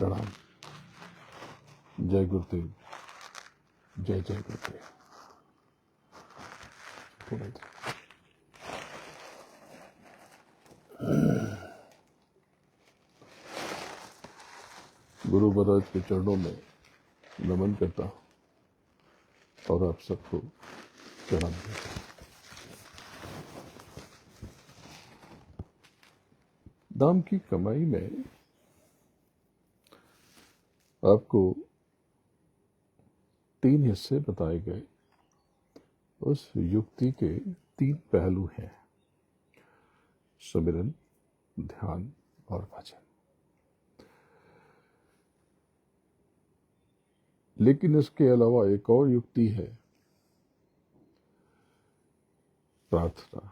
प्रणाम। जय गुरुदेव, जय जय गुरुदेव। गुरु महाराज के चरणों में नमन करता हूं और आप सबको प्रणाम करता हूं। दाम की कमाई में आपको 3 हिस्से बताए गए। उस युक्ति के 3 पहलू हैं: सुमिरन, ध्यान और भजन। लेकिन इसके अलावा एक और युक्ति है, प्रार्थना।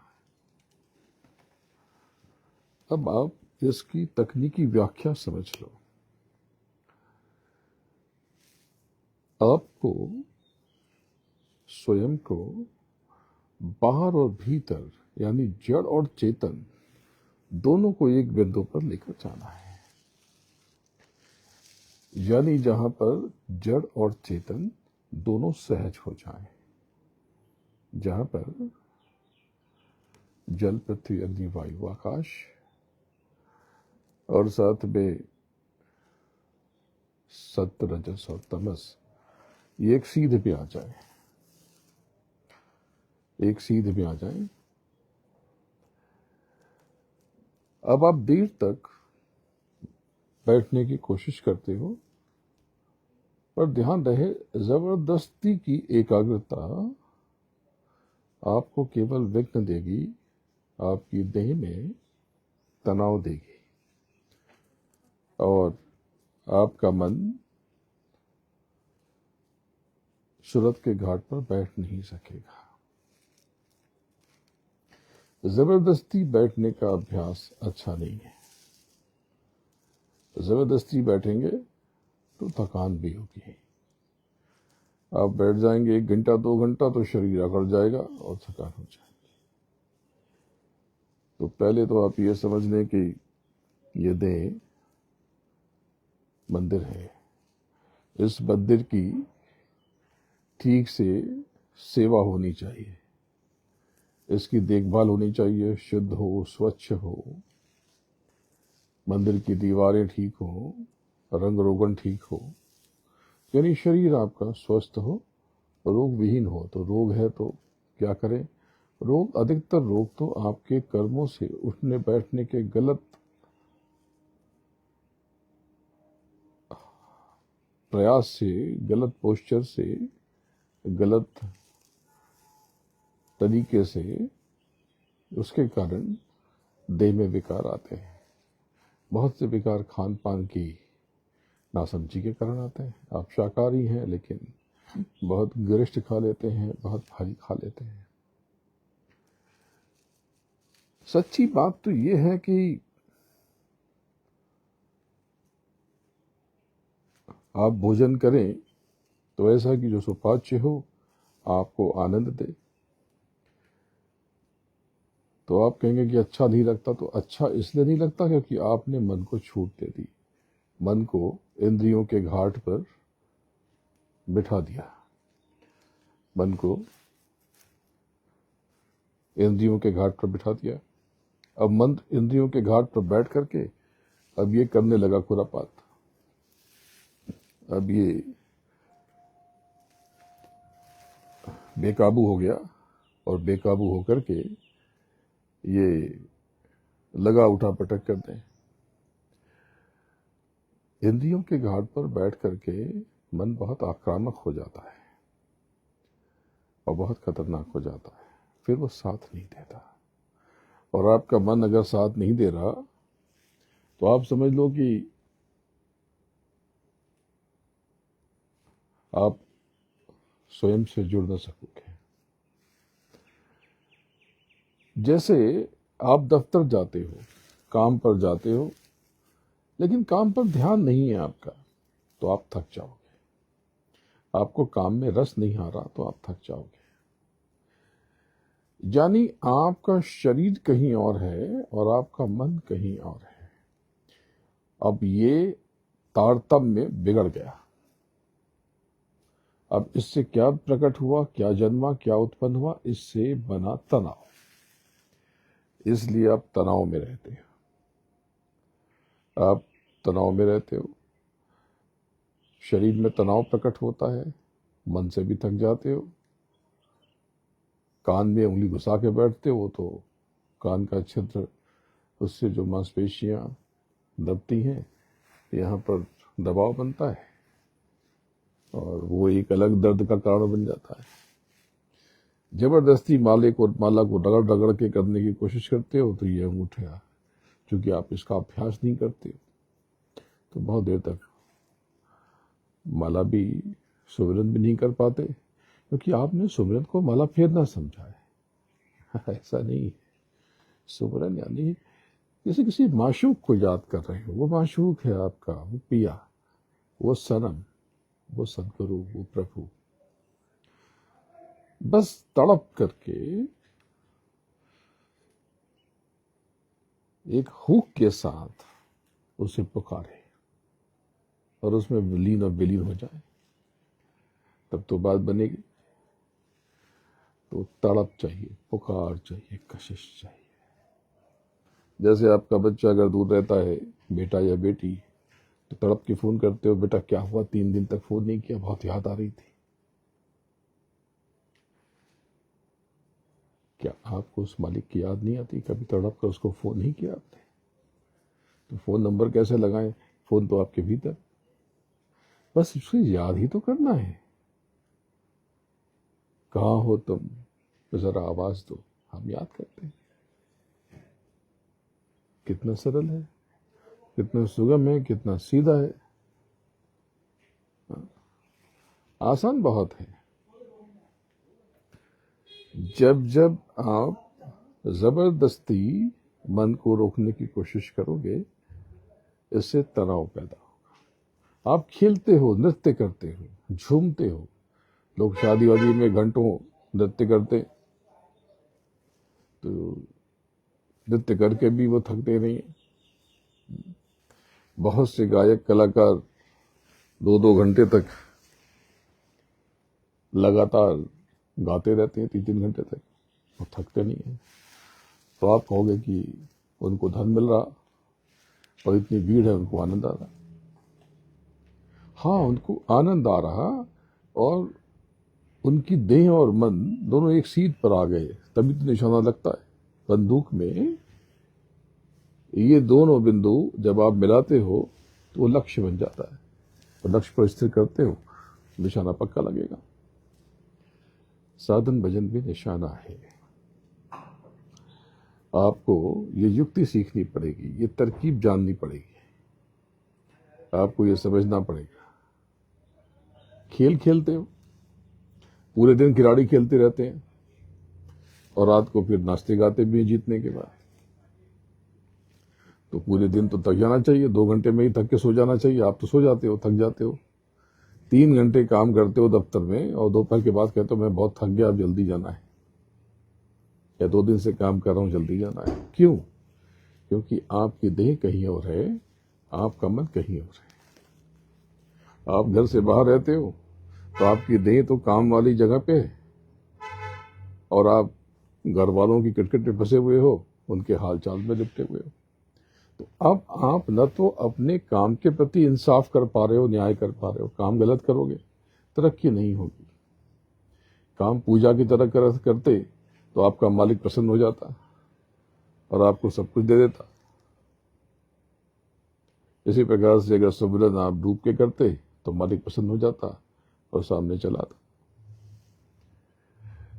अब आप इसकी तकनीकी व्याख्या समझ लो। आपको स्वयं को बाहर और भीतर, यानी जड़ और चेतन, दोनों को एक बिंदु पर लेकर जाना है। यानी जहां पर जड़ और चेतन दोनों सहज हो जाएं, जहां पर जल, पृथ्वी, अग्नि, वायु, आकाश और साथ में सत्य, रजस और तमस ये एक सीध पे आ जाए, एक सीध में आ जाए। अब आप देर तक बैठने की कोशिश करते हो, पर ध्यान रहे, जबरदस्ती की एकाग्रता आपको केवल विघ्न देगी, आपकी देह में तनाव देगी और आपका मन सूरत के घाट पर बैठ नहीं सकेगा। जबरदस्ती बैठने का अभ्यास अच्छा नहीं है। जबरदस्ती बैठेंगे तो थकान भी होगी। आप बैठ जाएंगे 1 घंटा 2 घंटा तो शरीर अकड़ जाएगा और थकान हो जाएगी। तो पहले तो आप ये समझ लें कि ये देह मंदिर है। इस मंदिर की ठीक से सेवा होनी चाहिए, इसकी देखभाल होनी चाहिए, शुद्ध हो, स्वच्छ हो, मंदिर की दीवारें ठीक हो, रंग रोगन ठीक हो, यानी शरीर आपका स्वस्थ हो, रोग विहीन हो। तो रोग है तो क्या करें? रोग, अधिकतर रोग तो आपके कर्मों से, उठने बैठने के गलत प्रयास से, गलत पोस्चर से, गलत तरीके से, उसके कारण देह में विकार आते हैं। बहुत से विकार खान पान की नासमझी के कारण आते हैं। आप शाकाहारी हैं लेकिन बहुत गरिष्ठ खा लेते हैं, बहुत भारी खा लेते हैं। सच्ची बात तो ये है कि आप भोजन करें तो ऐसा कि जो सुपाच्य हो, आपको आनंद दे। तो आप कहेंगे कि अच्छा नहीं लगता, तो अच्छा इसलिए नहीं लगता क्योंकि आपने मन को छूट दे दी, मन को इंद्रियों के घाट पर बिठा दिया, मन को इंद्रियों के घाट पर बिठा दिया। अब मन इंद्रियों के घाट पर बैठ करके अब ये करने लगा खुरापात। अब ये बेकाबू हो गया और बेकाबू होकर के ये लगा उठा पटक कर दें। इंद्रियों के घाट पर बैठ करके मन बहुत आक्रामक हो जाता है और बहुत खतरनाक हो जाता है। फिर वो साथ नहीं देता, और आपका मन अगर साथ नहीं दे रहा तो आप समझ लो कि आप स्वयं से जुड़ न सकोगे। जैसे आप दफ्तर जाते हो, काम पर जाते हो, लेकिन काम पर ध्यान नहीं है आपका, तो आप थक जाओगे। आपको काम में रस नहीं आ रहा तो आप थक जाओगे। यानी आपका शरीर कहीं और है और आपका मन कहीं और है। अब ये तारतम्य बिगड़ गया। अब इससे क्या प्रकट हुआ, क्या जन्मा, क्या उत्पन्न हुआ? इससे बना तनाव। इसलिए आप तनाव में रहते हो। आप तनाव में रहते हो, शरीर में तनाव प्रकट होता है, मन से भी थक जाते हो, कान में उंगली घुसा के बैठते हो तो कान का छिद्र, उससे जो मांसपेशियां दबती हैं, यहाँ पर दबाव बनता है और वो एक अलग दर्द का कारण बन जाता है। जबरदस्ती माला को रगड़ रगड़ के करने की कोशिश करते हो तो ये अंगूठा, क्योंकि आप इसका अभ्यास नहीं करते तो बहुत देर तक माला भी, सुमिरन भी नहीं कर पाते, क्योंकि आपने सुमिरन को माला फेरना समझा है। ऐसा नहीं है। सुमिरन यानी किसी माशूक को याद कर रहे हो। वो माशूक है आपका, वो पिया, वो सनम, वो सदगुरु, वो प्रभु। बस तड़प करके एक हुक के साथ उसे पुकारे और उसमें विलीन और विलीन हो जाए, तब तो बात बनेगी। तो तड़प चाहिए, पुकार चाहिए, कशिश चाहिए। जैसे आपका बच्चा अगर दूर रहता है, बेटा या बेटी, तो तड़प के फोन करते हो, बेटा क्या हुआ, 3 दिन तक फोन नहीं किया, बहुत याद आ रही थी। क्या आपको उस मालिक की याद नहीं आती? कभी तड़प कर उसको फोन नहीं किया आपने? तो फोन नंबर कैसे लगाएं? फोन तो आपके भीतर, बस उसे याद ही तो करना है। कहाँ हो तुम, जरा आवाज दो, हम याद करते हैं। कितना सरल है, कितना सुगम है, कितना सीधा है, आसान बहुत है। जब जब आप जबरदस्ती मन को रोकने की कोशिश करोगे, इससे तनाव पैदा होगा। आप खेलते हो, नृत्य करते हो, झूमते हो। लोग शादी वादी में घंटों नृत्य करते, तो नृत्य करके भी वो थकते नहीं है। बहुत से गायक कलाकार 2-2 घंटे तक लगातार गाते रहते हैं, 3-3 घंटे तक, वो थकते नहीं है। तो आप कहोगे कि उनको धन मिल रहा और इतनी भीड़ है, उनको आनंद आ रहा। हाँ, उनको आनंद आ रहा और उनकी देह और मन दोनों एक सीध पर आ गए, तभी तो निशाना लगता है। बंदूक में ये दोनों बिंदु जब आप मिलाते हो तो वो लक्ष्य बन जाता है, और लक्ष्य पर स्थिर करते हो, निशाना पक्का लगेगा। साधन भजन भी निशाना है। आपको ये युक्ति सीखनी पड़ेगी, ये तरकीब जाननी पड़ेगी, आपको ये समझना पड़ेगा। खेल खेलते हो, पूरे दिन खिलाड़ी खेलते रहते हैं और रात को फिर नाचते गाते भी हैं जीतने के बाद। तो पूरे दिन तो थक जाना चाहिए, 2 घंटे में ही थक के सो जाना चाहिए। आप तो सो जाते हो, थक जाते हो। 3 घंटे काम करते हो दफ्तर में और दोपहर के बाद कहते हो मैं बहुत थक गया, अब जल्दी जाना है, या 2 दिन से काम कर रहा हूं, जल्दी जाना है। क्यों? क्योंकि आपकी देह कहीं और है, आपका मन कहीं और है। आप घर से बाहर रहते हो तो आपकी देह तो काम वाली जगह पे है और आप घर वालों की किटकिट में फंसे हुए हो, उनके हाल चाल में लिपटे हुए हो। तो अब आप न तो अपने काम के प्रति इंसाफ कर पा रहे हो, न्याय कर पा रहे हो। काम गलत करोगे, तरक्की नहीं होगी। काम पूजा की तरह करते तो आपका मालिक प्रसन्न हो जाता और आपको सब कुछ दे देता। इसी प्रकार से अगर सुमिरन आप डूब के करते तो मालिक प्रसन्न हो जाता और सामने चला आता।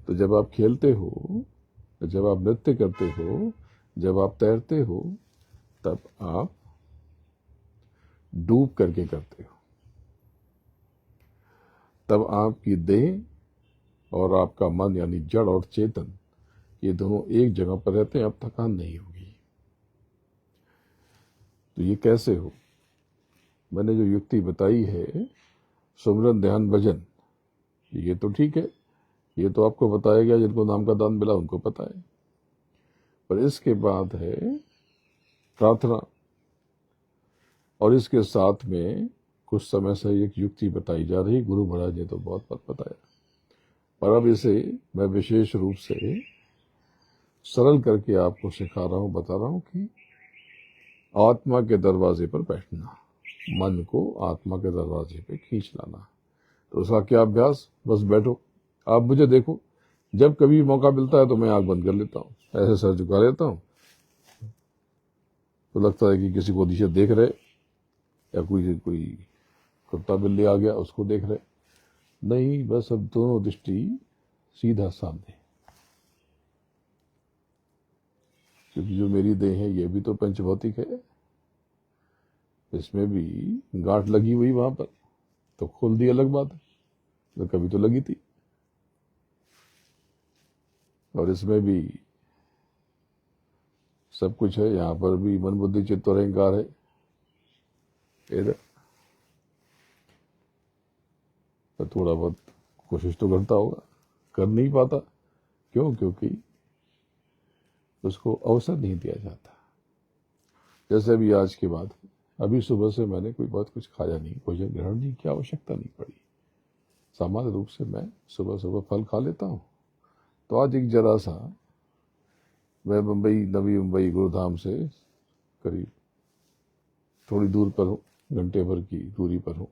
तो जब आप खेलते हो, जब आप नृत्य करते हो, जब आप तैरते हो, तब आप डूब करके करते हो। तब आपकी देह और आपका मन यानी जड़ और चेतन, ये दोनों एक जगह पर रहते हैं। अब थकान नहीं होगी। तो ये कैसे हो? मैंने जो युक्ति बताई है, सुमिरन ध्यान भजन, ये तो ठीक है, ये तो आपको बताया गया, जिनको नाम का दान मिला उनको पता है। पर इसके बाद है प्रार्थना। और इसके साथ में कुछ समय से एक युक्ति बताई जा रही, गुरु महाराज ने तो बहुत बार बताया, पर अब इसे मैं विशेष रूप से सरल करके आपको सिखा रहा हूं, बता रहा हूं कि आत्मा के दरवाजे पर बैठना, मन को आत्मा के दरवाजे पे खींच लाना। तो उसका क्या अभ्यास, बस बैठो, आप मुझे देखो, जब कभी मौका मिलता है तो मैं आंख बंद कर लेता हूँ, ऐसे सर झुका लेता हूँ, तो लगता है कि किसी को नीचे देख रहे, या कोई कुत्ता बिल्ली आ गया उसको देख रहे, नहीं, बस अब दोनों दृष्टि सीधा सामने, क्योंकि जो मेरी देह है ये भी तो पंचभौतिक है, इसमें भी गांठ लगी हुई वहां पर, तो खोल दी अलग बात है, तो कभी तो लगी थी, और इसमें भी सब कुछ है, यहाँ पर भी मन बुद्धि चित्त और अहंकार है, इधर तो थोड़ा बहुत कोशिश तो करता होगा, कर नहीं पाता, क्यों? क्योंकि उसको अवसर नहीं दिया जाता। जैसे अभी आज के बाद, अभी सुबह से मैंने कोई बहुत कुछ खाया नहीं, भोजन ग्रहण नहीं किया, आवश्यकता नहीं पड़ी, सामान्य रूप से मैं सुबह सुबह फल खा लेता हूँ। तो आज एक जरा सा, मैं नवी मुंबई गुरुधाम से करीब थोड़ी दूर पर हूँ, घंटे भर की दूरी पर हूँ,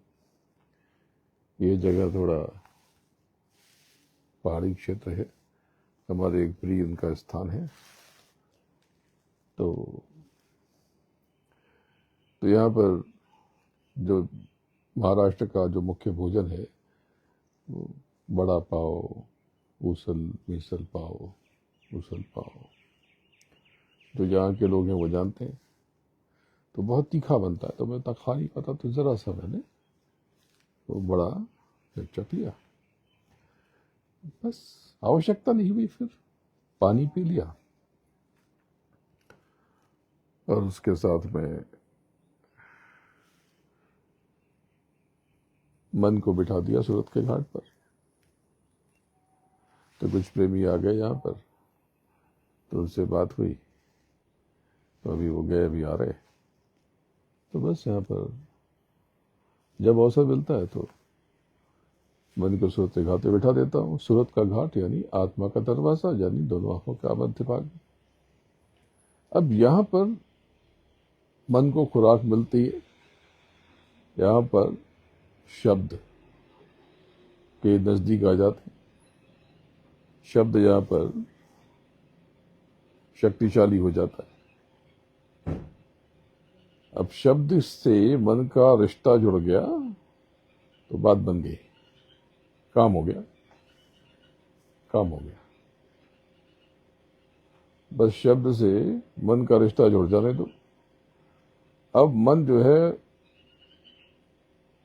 ये जगह थोड़ा पहाड़ी क्षेत्र है, हमारे एक प्रिय उनका स्थान है, तो यहाँ पर जो महाराष्ट्र का जो मुख्य भोजन है वो बड़ा पाव, मिसल पाव, उसल पाव, जो यहाँ के लोग हैं वो जानते हैं, तो बहुत तीखा बनता है, तो मैं इतना खा नहीं पाता, तो जरा सा मैंने वो बड़ा चख लिया, बस आवश्यकता नहीं हुई, फिर पानी पी लिया, और उसके साथ में मन को बिठा दिया सूरत के घाट पर। तो कुछ प्रेमी आ गए यहाँ पर, तो उनसे बात हुई, तो अभी वो गए, अभी आ रहे, तो बस यहाँ पर जब अवसर मिलता है तो मन को सूरत के घाट पे बिठा देता हूँ। सूरत का घाट यानी आत्मा का दरवाजा, यानी दोनों आंखों का मध्य भाग। अब यहाँ पर मन को खुराक मिलती है, यहाँ पर शब्द के नजदीक आ जाते हैं, शब्द यहाँ पर शक्तिशाली हो जाता है। अब शब्द से मन का रिश्ता जुड़ गया तो बात बन गई, काम हो गया, काम हो गया। बस शब्द से मन का रिश्ता जुड़ जाने दो, अब मन जो है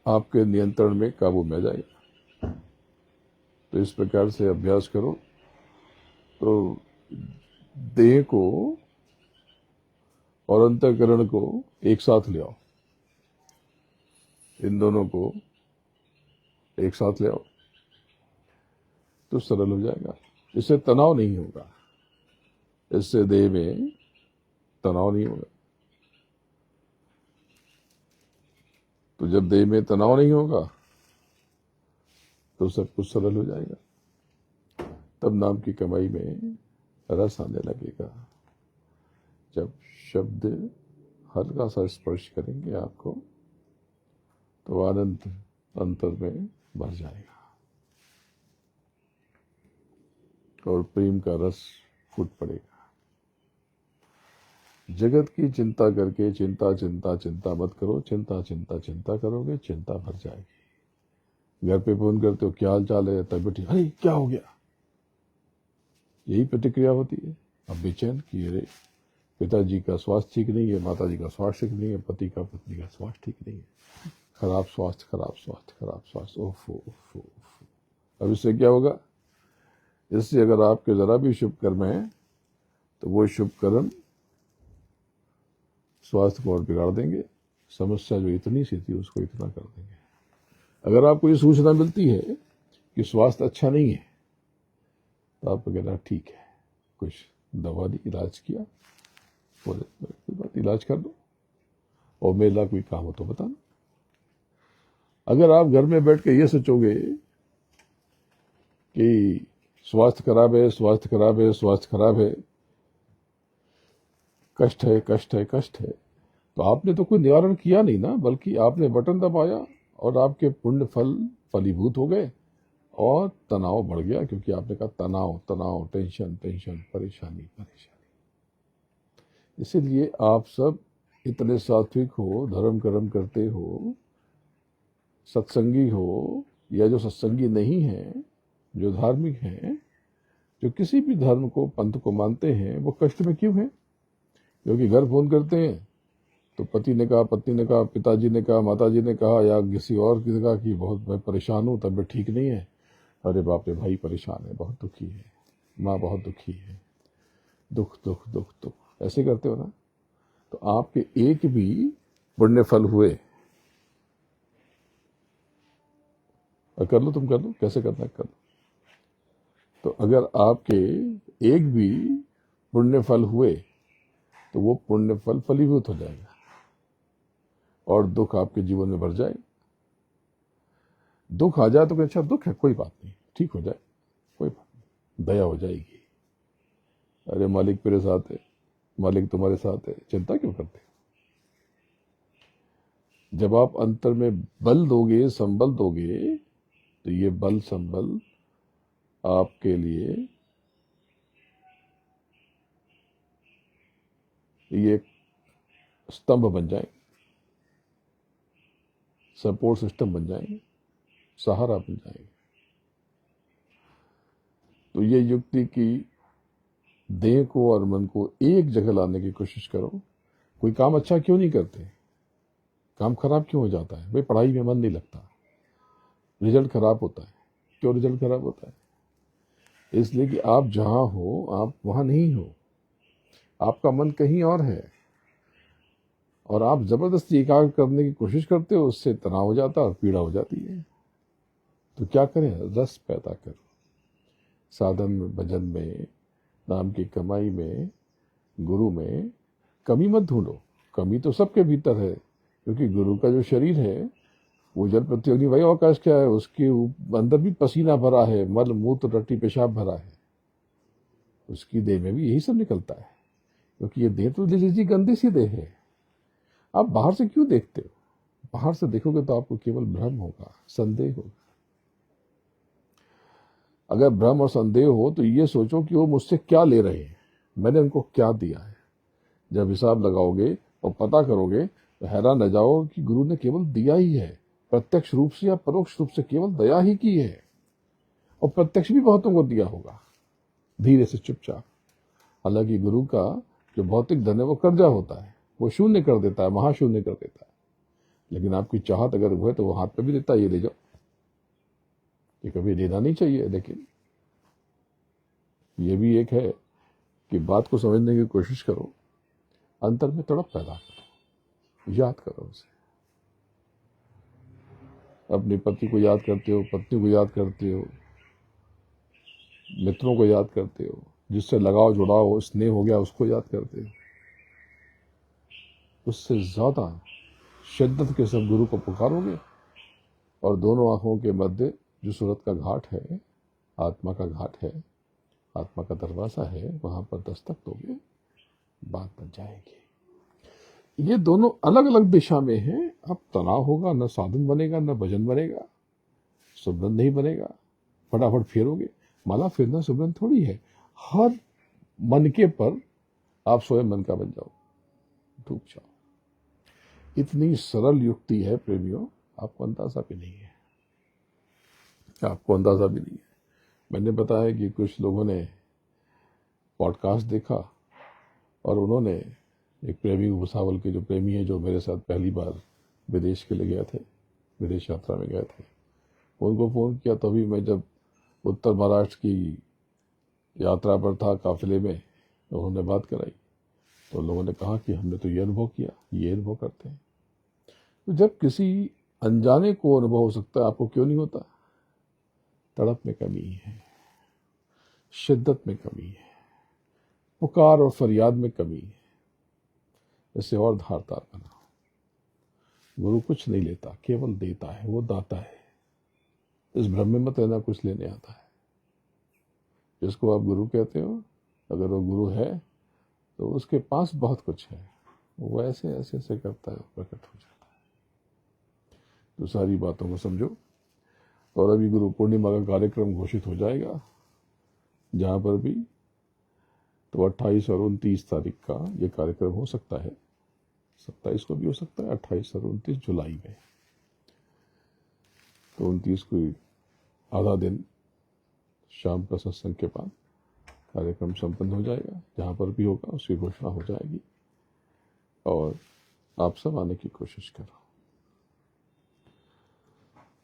आपके नियंत्रण में, काबू में आ जाएगा। तो इस प्रकार से अभ्यास करो, तो देह को और अंतःकरण को एक साथ ले आओ, इन दोनों को एक साथ ले आओ, तो सरल हो जाएगा। इससे तनाव नहीं होगा, इससे देह में तनाव नहीं होगा। तो जब देह में तनाव नहीं होगा तो सब कुछ सरल हो जाएगा। तब नाम की कमाई में रस आने लगेगा। जब शब्द हल्का सा स्पर्श करेंगे आपको, तो आनंद अंतर में भर जाएगा और प्रेम का रस फूट पड़ेगा। जगत की चिंता करके चिंता चिंता चिंता मत करो, चिंता चिंता चिंता करोगे चिंता भर जाएगी। घर पे फोन करते हो, क्या हाल चाल है, तबियत, अरे क्या हो गया, यही प्रतिक्रिया होती है। अब बेचैन कि अरे पिताजी का स्वास्थ्य ठीक नहीं है, माताजी का स्वास्थ्य ठीक नहीं है, पति का पत्नी का स्वास्थ्य ठीक नहीं है, खराब स्वास्थ्य खराब स्वास्थ्य खराब स्वास्थ्य, ओफो ओफो ओफो। अब इससे क्या होगा? इससे अगर आपके जरा भी शुभ कर्म है तो वो शुभ कर्म स्वास्थ्य को और बिगाड़ देंगे, समस्या जो इतनी सी थी उसको इतना कर देंगे। अगर आपको ये सूचना मिलती है कि स्वास्थ्य अच्छा नहीं है, तो आप कहना ठीक है, कुछ दवा दी, इलाज किया, बोले कोई बात, इलाज कर दो, और मेरा कोई काम हो तो बताना। अगर आप घर में बैठ के ये सोचोगे कि स्वास्थ्य खराब है, स्वास्थ्य खराब है, स्वास्थ्य खराब है, कष्ट है, कष्ट है, कष्ट है, तो आपने तो कोई निवारण किया नहीं ना, बल्कि आपने बटन दबाया और आपके पुण्य फल फलीभूत हो गए और तनाव बढ़ गया, क्योंकि आपने कहा तनाव, तनाव, टेंशन, टेंशन, परेशानी, परेशानी। इसीलिए आप सब इतने सात्विक हो, धर्म कर्म करते हो, सत्संगी हो, या जो सत्संगी नहीं है, जो धार्मिक हैं, जो किसी भी धर्म को, पंथ को मानते हैं, वो कष्ट में क्यों है? क्योंकि घर फोन करते हैं तो पति ने कहा, पत्नी ने कहा, पिताजी ने कहा, माताजी ने कहा, या किसी और ने कहा कि बहुत मैं परेशान हूँ, तबीयत ठीक नहीं है। अरे बाप रे, भाई परेशान है, बहुत दुखी है, माँ बहुत दुखी है, दुख दुख दुख दुख, ऐसे करते हो ना, तो आपके एक भी पुण्य फल हुए। कर लो, तुम कर लो, कैसे करना है कर लो। तो अगर आपके एक भी पुण्य फल हुए तो वो पुण्य फल फलीभूत हो जाएगा और दुख आपके जीवन में बढ़ जाए। दुख आ जाए तो अच्छा, दुख है, कोई बात नहीं, ठीक हो जाए, कोई बात नहीं, दया हो जाएगी। अरे मालिक मेरे साथ है, मालिक तुम्हारे साथ है, चिंता क्यों करते? जब आप अंतर में बल दोगे, संबल दोगे, तो ये बल संबल आपके लिए ये स्तंभ बन जाए, सपोर्ट सिस्टम बन जाएंगे, सहारा बन जाएंगे। तो ये युक्ति की देह को और मन को एक जगह लाने की कोशिश करो। कोई काम अच्छा क्यों नहीं करते? काम खराब क्यों हो जाता है? भाई पढ़ाई में मन नहीं लगता, रिजल्ट खराब होता है। क्यों रिजल्ट खराब होता है? इसलिए कि आप जहां हो आप वहां नहीं हो, आपका मन कहीं और है, और आप जबरदस्ती एकाग्र करने की कोशिश करते हो, उससे तनाव हो जाता है और पीड़ा हो जाती है। तो क्या करें? रस पैदा करो। साधन में, भजन में, नाम की कमाई में, गुरु में कमी मत ढूंढो। कमी तो सबके भीतर है, क्योंकि गुरु का जो शरीर है वो जल पृथ्वी अग्नि वायु आकाश क्या है, उसके अंदर भी पसीना भरा है, मल मूत्र रट्टी पेशाब भरा है, उसकी देह में भी यही सब निकलता है। क्योंकि ये देह तो जी गंदी सी देह है। आप बाहर से क्यों देखते हो? बाहर से देखोगे तो आपको केवल भ्रम होगा, संदेह होगा। अगर भ्रम और संदेह हो तो ये सोचो कि वो मुझसे क्या ले रहे हैं, मैंने उनको क्या दिया है। जब हिसाब लगाओगे और पता करोगे तो हैरान रह जाओ कि गुरु ने केवल दिया ही है, प्रत्यक्ष रूप से या परोक्ष रूप से केवल दया ही की है। और प्रत्यक्ष भी बहुतों को दिया होगा, धीरे से, चुपचाप। हालांकि गुरु का जो भौतिक धन है वो कर्जा होता है, वो शून्य कर देता है, महाशून्य कर देता है। लेकिन आपकी चाहत अगर हुए तो वो हाथ पे भी देता है, ये ले जाओ। ये कभी देना नहीं चाहिए, लेकिन ये भी एक है कि बात को समझने की कोशिश करो, अंतर में तड़प पैदा करो, याद करो उसे। अपने पति को याद करते हो, पत्नी को याद करते हो, मित्रों को याद करते हो, जिससे लगाव जुड़ाव स्नेह हो गया उसको याद करते हो। उससे ज्यादा शिद्दत के सब गुरु को पुकारोगे और दोनों आंखों के मध्य जो सूरत का घाट है, आत्मा का घाट है, आत्मा का दरवाजा है, वहां पर दस्तक दोगे, बात बन जाएगी। ये दोनों अलग अलग दिशा में हैं। अब तनाव होगा, न साधन बनेगा, न भजन बनेगा, सुमरन नहीं बनेगा। फटाफट फेरोगे, माला फेरना सुमरन थोड़ी है। हर मनके पर आप स्वयं मन का बन जाओ, डूब जाओ। इतनी सरल युक्ति है प्रेमियों, आपको अंदाजा भी नहीं है, आपको अंदाजा भी नहीं है। मैंने बताया कि कुछ लोगों ने पॉडकास्ट देखा और उन्होंने एक प्रेमी भूसावल के जो प्रेमी है, जो मेरे साथ पहली बार विदेश के लिए गए थे, विदेश यात्रा में गए थे, उनको फ़ोन किया। तो अभी मैं जब उत्तर महाराष्ट्र की यात्रा पर था काफिले में, तो उन्होंने बात कराई, तो लोगों ने कहा कि हमने तो ये अनुभव किया, ये अनुभव करते हैं। तो जब किसी अनजाने को अनुभव हो सकता है, आपको क्यों नहीं होता? तड़प में कमी है, शिद्दत में कमी है, पुकार और फरियाद में कमी है। इसे और धारदार बनाओ, गुरु कुछ नहीं लेता, केवल देता है, वो दाता है। इस भ्रम में मत रहना कुछ लेने आता है। जिसको आप गुरु कहते हो, अगर वो गुरु है तो उसके पास बहुत कुछ है, वो ऐसे ऐसे ऐसे करता है, प्रकट हो जाता है। तो सारी बातों को समझो। और अभी गुरु पूर्णिमा का कार्यक्रम घोषित हो जाएगा, जहाँ पर भी तो 28 और 29 तारीख का ये कार्यक्रम हो सकता है, 27 को भी हो सकता है, 28 और 29 जुलाई में। तो 29 को आधा दिन शाम का सत्संग के बाद कार्यक्रम संपन्न हो जाएगा। जहाँ पर भी होगा उसकी घोषणा हो जाएगी, और आप सब आने की कोशिश करो।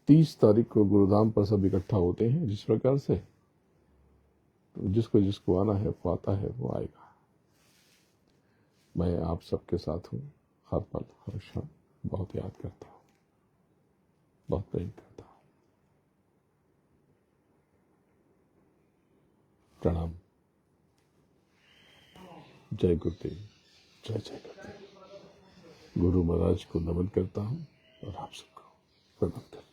30 तारीख को गुरुधाम पर सब इकट्ठा होते हैं। जिस प्रकार से तो जिसको जिसको आना है वो आता है, वो आएगा। मैं आप सबके साथ हूँ, हर पल हर क्षण बहुत याद करता हूँ, बहुत प्रेम करता हूँ। प्रणाम। जय गुरुदेव, जय जय गुरुदेव। गुरु महाराज को नमन करता हूँ और आप सबको प्रणाम करता हूँ।